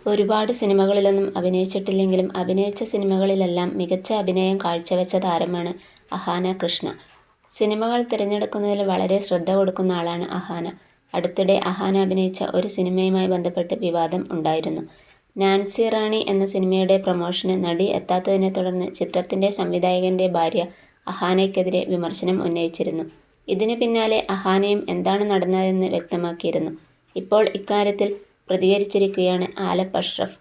ഒരുപാട് സിനിമകളിലൊന്നും അഭിനയിച്ചിട്ടില്ലെങ്കിലും അഭിനയിച്ച സിനിമകളിലെല്ലാം മികച്ച അഭിനയം കാഴ്ചവെച്ച താരമാണ് അഹാന കൃഷ്ണ. സിനിമകൾ തിരഞ്ഞെടുക്കുന്നതിൽ വളരെ ശ്രദ്ധ കൊടുക്കുന്ന ആളാണ് അഹാന. അടുത്തിടെ അഹാന അഭിനയിച്ച ഒരു സിനിമയുമായി ബന്ധപ്പെട്ട് വിവാദം ഉണ്ടായിരുന്നു. നാൻസി റാണി എന്ന സിനിമയുടെ പ്രമോഷന് നടി എത്താത്തതിനെ തുടർന്ന് ചിത്രത്തിന്റെ സംവിധായകന്റെ ഭാര്യ അഹാനയ്ക്കെതിരെ വിമർശനം ഉന്നയിച്ചിരുന്നു. ഇതിന് പിന്നാലെ അഹാനയും എന്താണ് നടന്നതെന്ന് വ്യക്തമാക്കിയിരുന്നു. ഇപ്പോൾ ഇക്കാര്യത്തിൽ പ്രതികരിച്ചിരിക്കുകയാണ് ആലപ്പ് അഷ്റഫ്.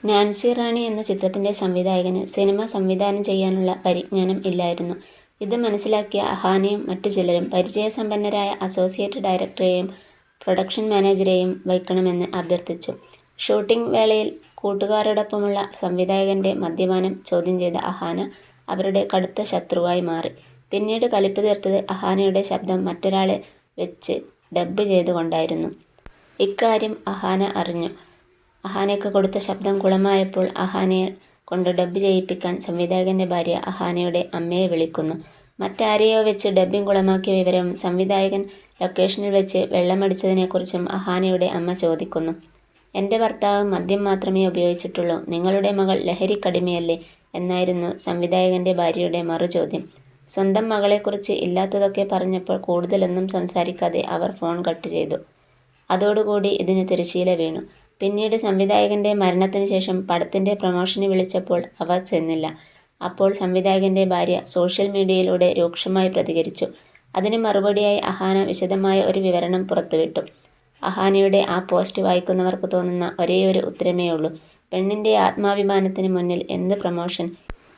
നാൻസി റാണി എന്ന ചിത്രത്തിന്റെ സംവിധായകന് സിനിമ സംവിധാനം ചെയ്യാനുള്ള പരിജ്ഞാനം ഇല്ലായിരുന്നു. ഇത് മനസ്സിലാക്കിയ അഹാനയും മറ്റു ചിലരും പരിചയസമ്പന്നരായ അസോസിയേറ്റ് ഡയറക്ടറെയും പ്രൊഡക്ഷൻ മാനേജരെയും വയ്ക്കണമെന്ന് അഭ്യർത്ഥിച്ചു. ഷൂട്ടിംഗ് വേളയിൽ കൂട്ടുകാരോടൊപ്പമുള്ള സംവിധായകന്റെ മദ്യപാനം ചോദ്യം ചെയ്ത അഹാന അവരുടെ കടുത്ത ശത്രുവായി മാറി. പിന്നീട് കലിപ്പ് തീർത്തത് അഹാനയുടെ ശബ്ദം മറ്റൊരാളെ വെച്ച് ഡബ്ബ് ചെയ്തുകൊണ്ടായിരുന്നു. ഇക്കാര്യം അഹാന അറിഞ്ഞു. അഹാനയ്ക്ക് കൊടുത്ത ശബ്ദം കുളമായപ്പോൾ അഹാനയെ കൊണ്ട് ഡബ്ബ് ചെയ്യിപ്പിക്കാൻ സംവിധായകന്റെ ഭാര്യ അഹാനയുടെ അമ്മയെ വിളിക്കുന്നു. മറ്റാരെയോ വെച്ച് ഡബ്ബിംഗ് കുളമാക്കിയ വിവരവും സംവിധായകൻ ലൊക്കേഷനിൽ വെച്ച് വെള്ളമടിച്ചതിനെക്കുറിച്ചും അഹാനയുടെ അമ്മ ചോദിക്കുന്നു. "എൻ്റെ ഭർത്താവ് മദ്യം മാത്രമേ ഉപയോഗിച്ചിട്ടുള്ളൂ, നിങ്ങളുടെ മകൾ ലഹരിക്കടിമയല്ലേ" എന്നായിരുന്നു സംവിധായകന്റെ ഭാര്യയുടെ മറുചോദ്യം. സ്വന്തം മകളെക്കുറിച്ച് ഇല്ലാത്തതൊക്കെ പറഞ്ഞപ്പോൾ കൂടുതലൊന്നും സംസാരിക്കാതെ അവർ ഫോൺ കട്ട് ചെയ്തു. അതോടുകൂടി ഇതിന് തിരശ്ശീല വീണു. പിന്നീട് സംവിധായകന്റെ മരണത്തിന് ശേഷം പടത്തിന്റെ പ്രമോഷന് വിളിച്ചപ്പോൾ അവർ ചെന്നില്ല. അപ്പോൾ സംവിധായകന്റെ ഭാര്യ സോഷ്യൽ മീഡിയയിലൂടെ രൂക്ഷമായി പ്രതികരിച്ചു. അതിന് മറുപടിയായി അഹാന വിശദമായ ഒരു വിവരണം പുറത്തുവിട്ടു. അഹാനയുടെ ആ പോസ്റ്റ് വായിക്കുന്നവർക്ക് തോന്നുന്ന ഒരേയൊരു ഉത്തരമേയുള്ളൂ: പെണ്ണിന്റെ ആത്മാഭിമാനത്തിന് മുന്നിൽ എന്ത് പ്രമോഷൻ?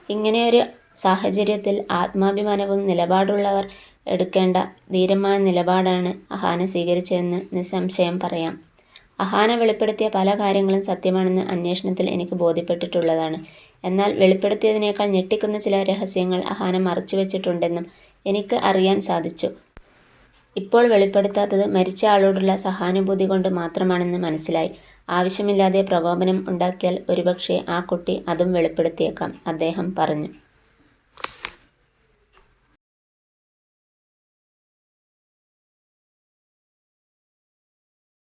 ഇങ്ങനെയൊരു സാഹചര്യത്തിൽ ആത്മാഭിമാനവും നിലപാടുള്ളവർ എടുക്കേണ്ട ധീരമായ നിലപാടാണ് അഹാന സ്വീകരിച്ചതെന്ന് നിസ്സംശയം പറയാം. അഹാന വെളിപ്പെടുത്തിയ പല കാര്യങ്ങളും സത്യമാണെന്ന് അന്വേഷണത്തിൽ എനിക്ക് ബോധ്യപ്പെട്ടിട്ടുള്ളതാണ്. എന്നാൽ വെളിപ്പെടുത്തിയതിനേക്കാൾ ഞെട്ടിക്കുന്ന ചില രഹസ്യങ്ങൾ അഹാന മറച്ചുവെച്ചിട്ടുണ്ടെന്നും എനിക്ക് അറിയാൻ സാധിച്ചു. ഇപ്പോൾ വെളിപ്പെടുത്താത്തത് മരിച്ച ആളോടുള്ള സഹാനുഭൂതി കൊണ്ട് മാത്രമാണെന്ന് മനസ്സിലായി. ആവശ്യമില്ലാതെ പ്രകോപനം ഉണ്ടാക്കിയാൽ ഒരുപക്ഷേ ആ കുട്ടി അതും വെളിപ്പെടുത്തിയേക്കാം, അദ്ദേഹം പറഞ്ഞു.